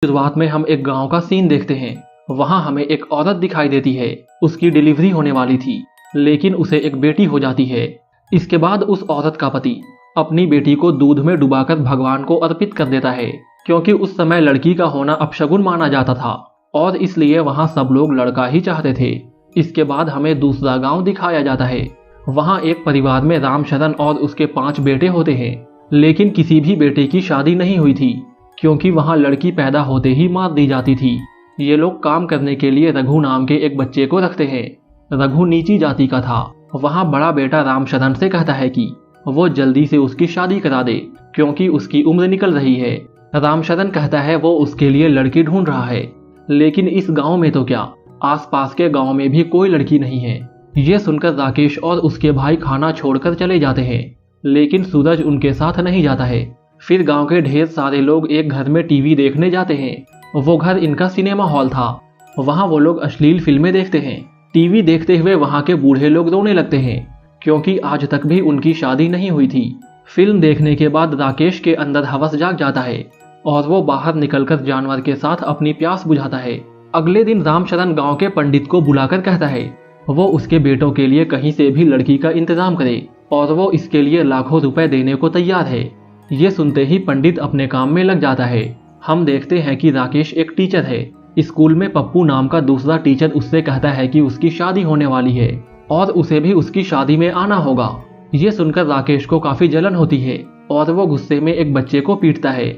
शुरुआत में हम एक गांव का सीन देखते हैं। वहां हमें एक औरत दिखाई देती है। उसकी डिलीवरी होने वाली थी, लेकिन उसे एक बेटी हो जाती है। इसके बाद उस औरत का पति अपनी बेटी को दूध में डुबाकर भगवान को अर्पित कर देता है, क्योंकि उस समय लड़की का होना अपशगुन माना जाता था और इसलिए वहां सब लोग लड़का ही चाहते थे। इसके बाद हमें दूसरा गांव दिखाया जाता है। वहां एक परिवार में रामशरण और उसके 5 बेटे होते हैं, लेकिन किसी भी बेटे की शादी नहीं हुई थी, क्योंकि वहां लड़की पैदा होते ही मार दी जाती थी। ये लोग काम करने के लिए रघु नाम के एक बच्चे को रखते हैं। रघु नीची जाति का था। वहां बड़ा बेटा रामशरण से कहता है कि वो जल्दी से उसकी शादी करा दे, क्योंकि उसकी उम्र निकल रही है। रामशरण कहता है वो उसके लिए लड़की ढूंढ रहा है, लेकिन इस गांव में तो क्या, आसपास के गांव में भी कोई लड़की नहीं है। ये सुनकर राकेश और उसके भाई खाना छोड़कर चले जाते हैं, लेकिन सूरज उनके साथ नहीं जाता है। फिर गांव के ढेर सारे लोग एक घर में टीवी देखने जाते हैं। वो घर इनका सिनेमा हॉल था। वहां वो लोग अश्लील फिल्में देखते हैं। टीवी देखते हुए वहां के बूढ़े लोग रोने लगते हैं, क्योंकि आज तक भी उनकी शादी नहीं हुई थी। फिल्म देखने के बाद राकेश के अंदर हवस जाग जाता है और वो बाहर निकलकर जानवर के साथ अपनी प्यास बुझाता है। अगले दिन रामशरण गांव के पंडित को बुलाकर कहता है वो उसके बेटों के लिए कहीं से भी लड़की का इंतजाम करे और वो इसके लिए लाखों रुपए देने को तैयार है। ये सुनते ही पंडित अपने काम में लग जाता है। हम देखते हैं कि राकेश एक टीचर है। स्कूल में पप्पू नाम का दूसरा टीचर उससे कहता है कि उसकी शादी होने वाली है और उसे भी उसकी शादी में आना होगा। ये सुनकर राकेश को काफी जलन होती है और वो गुस्से में एक बच्चे को पीटता है।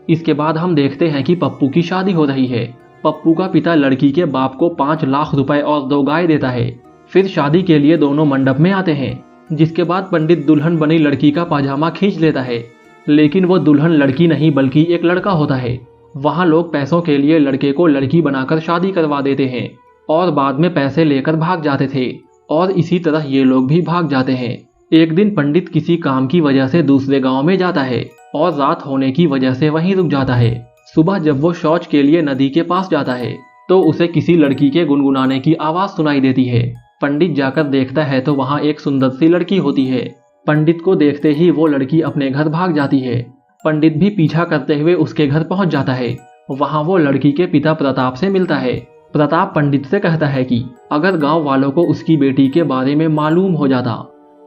इसके बाद हम देखते हैं कि पप्पू की शादी हो रही है। पप्पू का पिता लड़की के बाप को 5 लाख रुपए और 2 गाय देता है। फिर शादी के लिए दोनों मंडप में आते हैं, जिसके बाद पंडित दुल्हन बनी लड़की का पाजामा खींच लेता है, लेकिन वो दुल्हन लड़की नहीं बल्कि एक लड़का होता है। वहां लोग पैसों के लिए लड़के को लड़की बनाकर शादी करवा देते हैं और बाद में पैसे लेकर भाग जाते थे, और इसी तरह ये लोग भी भाग जाते हैं। एक दिन पंडित किसी काम की वजह से दूसरे गांव में जाता है और रात होने की वजह से वहीं रुक जाता है। सुबह जब वो शौच के लिए नदी के पास जाता है तो उसे किसी लड़की के गुनगुनाने की आवाज सुनाई देती है। पंडित जाकर देखता है तो वहां एक सुंदर सी लड़की होती है। पंडित को देखते ही वो लड़की अपने घर भाग जाती है। पंडित भी पीछा करते हुए उसके घर पहुंच जाता है। वहां वो लड़की के पिता प्रताप से मिलता है। प्रताप पंडित से कहता है कि अगर गांव वालों को उसकी बेटी के बारे में मालूम हो जाता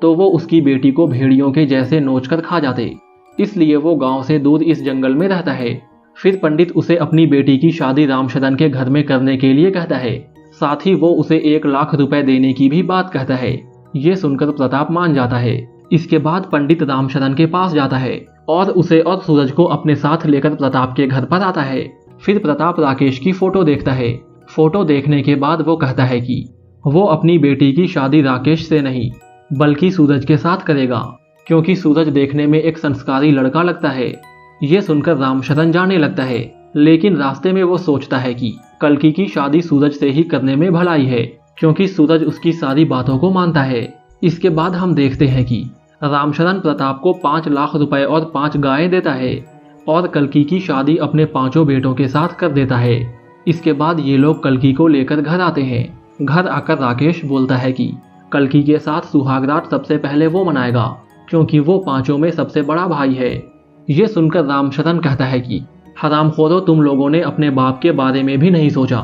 तो वो उसकी बेटी को भेड़ियों के जैसे नोचकर खा जाते, इसलिए वो गांव से दूर इस जंगल में रहता है। फिर पंडित उसे अपनी बेटी की शादी रामशरण के घर में करने के लिए कहता है। साथ ही वो उसे 1 लाख रुपए देने की भी बात कहता है। ये सुनकर प्रताप मान जाता है। इसके बाद पंडित रामशरण के पास जाता है और उसे और सूरज को अपने साथ लेकर प्रताप के घर पर आता है। फिर प्रताप राकेश की फोटो देखता है। फोटो देखने के बाद वो कहता है कि वो अपनी बेटी की शादी राकेश से नहीं बल्कि सूरज के साथ करेगा, क्योंकि सूरज देखने में एक संस्कारी लड़का लगता है। ये सुनकर रामशरण जाने लगता है, लेकिन रास्ते में वो सोचता है कि कल्कि की शादी सूरज से ही करने में भलाई है, क्योंकि सूरज उसकी सारी बातों को मानता है। इसके बाद हम देखते हैं कि रामशरण प्रताप को 5 लाख रुपए और 5 गायें देता है और कल्कि की शादी अपने 5 बेटों के साथ कर देता है। इसके बाद ये लोग कल्कि को लेकर घर आते हैं। घर आकर राकेश बोलता है कि कल्कि के साथ सुहाग रात सबसे पहले वो मनाएगा, क्योंकि वो 5 में सबसे बड़ा भाई है। ये सुनकर रामशरण कहता है कि हरामखोरो, तुम लोगों ने अपने बाप के बारे में भी नहीं सोचा।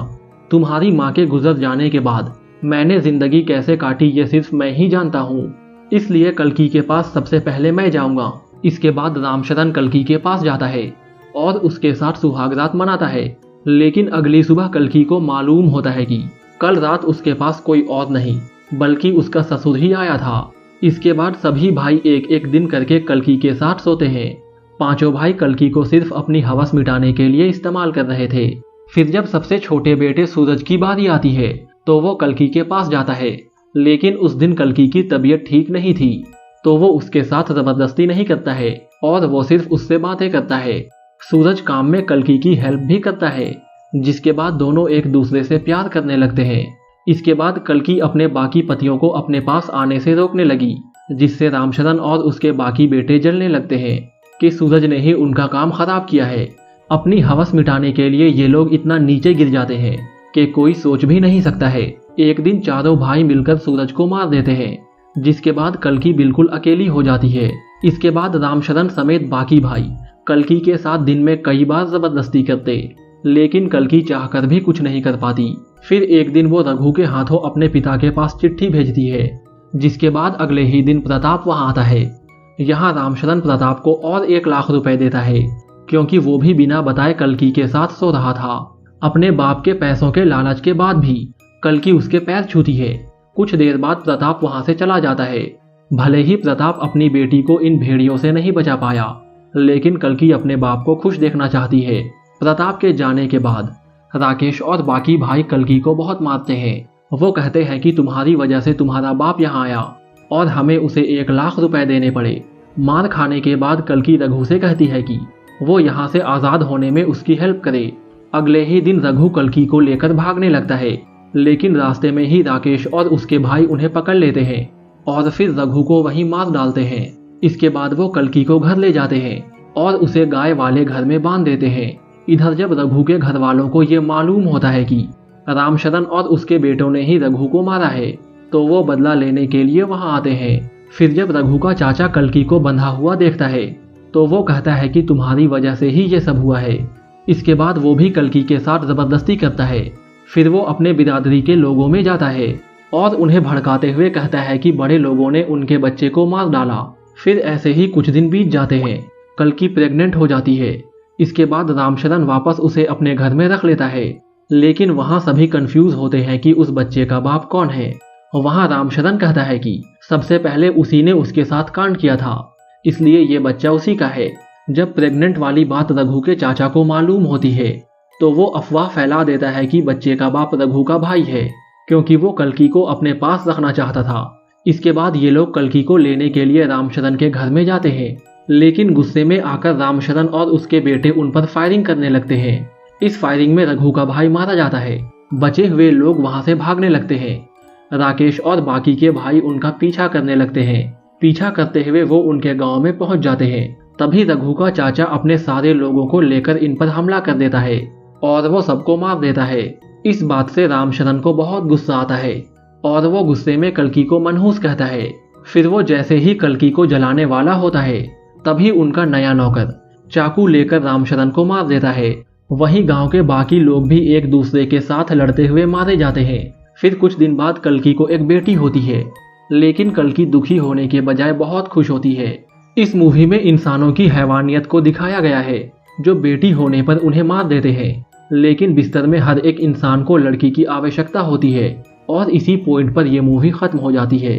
तुम्हारी माँ के गुजर जाने के बाद मैंने जिंदगी कैसे काटी ये सिर्फ मैं ही जानता हूँ, इसलिए कल्कि के पास सबसे पहले मैं जाऊंगा। इसके बाद रामशरण कल्कि के पास जाता है और उसके साथ सुहागरात मनाता है, लेकिन अगली सुबह कल्कि को मालूम होता है कि कल रात उसके पास कोई और नहीं बल्कि उसका ससुर ही आया था। इसके बाद सभी भाई एक एक दिन करके कल्कि के साथ सोते हैं। 5 भाई कल्कि को सिर्फ अपनी हवस मिटाने के लिए इस्तेमाल कर रहे थे। फिर जब सबसे छोटे बेटे सूरज की बारी आती है तो वो कल्कि के पास जाता है, लेकिन उस दिन कल्कि की तबीयत ठीक नहीं थी, तो वो उसके साथ जबरदस्ती नहीं करता है और वो सिर्फ उससे बातें करता है। सूरज काम में कल्कि की हेल्प भी करता है, जिसके बाद दोनों एक दूसरे से प्यार करने लगते हैं। इसके बाद कल्कि अपने बाकी पतियों को अपने पास आने से रोकने लगी, जिससे रामशरण और उसके बाकी बेटे जलने लगते हैं कि सूरज ने ही उनका काम खराब किया है। अपनी हवस मिटाने के लिए ये लोग इतना नीचे गिर जाते हैं कि कोई सोच भी नहीं सकता है। एक दिन चारों भाई मिलकर सूरज को मार देते हैं, जिसके बाद कल्कि बिल्कुल अकेली हो जाती है। इसके बाद रामशरण समेत बाकी भाई कल्कि के साथ दिन में कई बार जबरदस्ती करते, लेकिन कल्कि चाहकर भी कुछ नहीं कर पाती। फिर एक दिन वो रघु के हाथों अपने पिता के पास चिट्ठी भेजती है, जिसके बाद अगले ही दिन प्रताप वहां आता है। यहाँ रामशरण प्रताप को और 1 लाख रुपए देता है, क्योंकि वो भी बिना बताए कल्कि के साथ सो रहा था। अपने बाप के पैसों के लालच के बाद भी कल्कि उसके पैर छूती है। कुछ देर बाद प्रताप वहां से चला जाता है। भले ही प्रताप अपनी बेटी को इन भेड़ियों से नहीं बचा पाया, लेकिन कल्कि अपने बाप को खुश देखना चाहती है। प्रताप के जाने के बाद राकेश और बाकी भाई कल्कि को बहुत मारते हैं। वो कहते हैं कि तुम्हारी वजह से तुम्हारा बाप यहाँ आया और हमें उसे 1 लाख रुपए देने पड़े। मार खाने के बाद कल्कि रघु से कहती है कि वो यहाँ से आज़ाद होने में उसकी हेल्प करे। अगले ही दिन रघु कल्कि को लेकर भागने लगता है, लेकिन रास्ते में ही राकेश और उसके भाई उन्हें पकड़ लेते हैं और फिर रघु को वहीं मार डालते हैं। इसके बाद वो कल्कि को घर ले जाते हैं और उसे गाय वाले घर में बांध देते हैं। इधर जब रघु के घर वालों को ये मालूम होता है कि रामशरण और उसके बेटों ने ही रघु को मारा है, तो वो बदला लेने के लिए वहां आते हैं। फिर जब रघु का चाचा कल्कि को बंधा हुआ देखता है, तो वो कहता है कि तुम्हारी वजह से ही ये सब हुआ है। इसके बाद वो भी कल्कि के साथ जबरदस्ती करता है। फिर वो अपने बिरादरी के लोगों में जाता है और उन्हें भड़काते हुए कहता है कि बड़े लोगों ने उनके बच्चे को मार डाला। फिर ऐसे ही कुछ दिन बीत जाते हैं। कल्कि प्रेग्नेंट हो जाती है। इसके बाद रामशरण वापस उसे अपने घर में रख लेता है, लेकिन वहां सभी कंफ्यूज होते हैं कि उस बच्चे का बाप कौन है। वहां रामशरण कहता है कि सबसे पहले उसी ने उसके साथ कांड किया था, इसलिए ये बच्चा उसी का है। जब प्रेग्नेंट वाली बात रघु के चाचा को मालूम होती है, तो वो अफवाह फैला देता है कि बच्चे का बाप रघु का भाई है, क्योंकि वो कल्कि को अपने पास रखना चाहता था। इसके बाद ये लोग कल्कि को लेने के लिए रामशरण के घर में जाते हैं, लेकिन गुस्से में आकर रामशरण और उसके बेटे उन पर फायरिंग करने लगते हैं। इस फायरिंग में रघु का भाई मारा जाता है। बचे हुए लोग वहां से भागने लगते हैं। राकेश और बाकी के भाई उनका पीछा करने लगते हैं। पीछा करते हुए वो उनके गांव में पहुंच जाते हैं। तभी रघु का चाचा अपने सारे लोगों को लेकर इन पर हमला कर देता है और वो सबको मार देता है। इस बात से रामशरण को बहुत गुस्सा आता है और वो गुस्से में कल्कि को मनहूस कहता है। फिर वो जैसे ही कल्कि को जलाने वाला होता है, तभी उनका नया नौकर चाकू लेकर रामशरण को मार देता है। वहीं गांव के बाकी लोग भी एक दूसरे के साथ लड़ते हुए मारे जाते हैं। फिर कुछ दिन बाद कल्कि को एक बेटी होती है, लेकिन कल्कि दुखी होने के बजाय बहुत खुश होती है। इस मूवी में इंसानों की हैवानियत को दिखाया गया है, जो बेटी होने पर उन्हें मार देते हैं, लेकिन बिस्तर में हर एक इंसान को लड़की की आवश्यकता होती है और इसी पॉइंट पर यह मूवी खत्म हो जाती है।